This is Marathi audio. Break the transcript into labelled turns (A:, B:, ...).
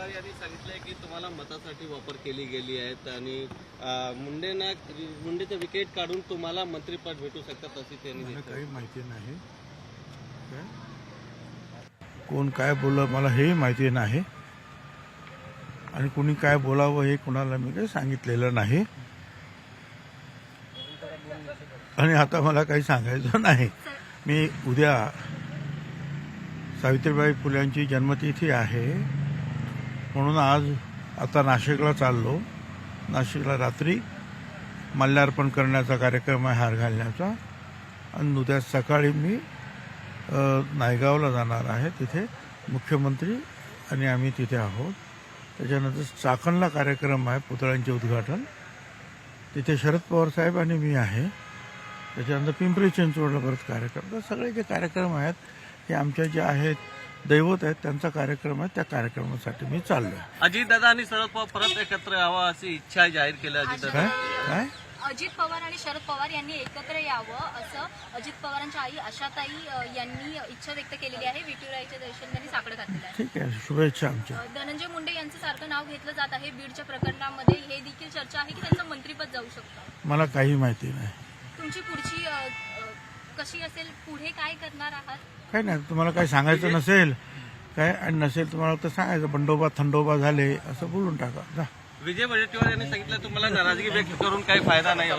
A: पवार यांनी सांगितलंय की तुम्हाला मतासाठी वापर केली गेली आहेत आणि मुंडेचं विकेट काढून तुम्हाला मंत्रिपद भेटू शकतात अशी त्यांनी
B: मला काही माहिती नाही. कोण काय बोललं मला हेही माहिती नाही आणि कुणी काय बोलावं हे कुणाला मी काही सांगितलेलं नाही आणि आता मला काही सांगायचं नाही. मी उद्या सावित्रीबाई फुल्यांची जन्मतिथी आहे म्हणून आज आता नाशिकला चाललो. नाशिकला रात्री माल्यार्पण करण्याचा कार्यक्रम आहे, हार घालण्याचा, आणि उद्या सकाळी मी नायगावला जाणार आहे. तिथे मुख्यमंत्री आणि आम्ही तिथे आहोत. त्याच्यानंतर चाकणला कार्यक्रम आहे, पुतळ्यांचे उद्घाटन, तिथे शरद पवार साहेब आणि मी आहे. त्याच्यानंतर पिंपरी चिंचवडला परत कार्यक्रम. तर सगळे जे कार्यक्रम आहेत हे आमच्या जे आहेत दैवत आहेत त्यांचा कार्यक्रम आहे. त्या कार्यक्रमासाठी मी चाललोय.
A: अजितदादा आणि शरद पवार परत एकत्र यावं अशी इच्छा जाहीर केली अजितदादा.
B: काय
C: अजित पवार आणि शरद पवार यांनी एकत्र यावं असं अजित पवारांच्या आई आशाताई यांनी इच्छा व्यक्त केलेली आहे. विठुरायाच्या दर्शनाने साकडं घातलेलं आहे.
B: ठीक आहे, शुभेच्छा आमच्या.
C: धनंजय मुंडे यांचं सारखं नाव घेतलं जात आहे. बीडच्या प्रकरणामध्ये हे देखील चर्चा आहे की त्यांचं मंत्रिपद जाऊ शकतं.
B: मला काही माहिती नाही.
C: तुमची पुढची कशी असेल, पुढे काय करणार आहात?
B: काय नाही, तुम्हाला काही सांगायचं नसेल काय आणि नसेल तुम्हाला तर सांगायचं. बंडोबा थंडोबा झाले असं बोलून टाका.
A: विजय वडेट्टीवार यांनी सांगितलं तुम्हाला नाराजगी व्यक्त करून काही फायदा नाही.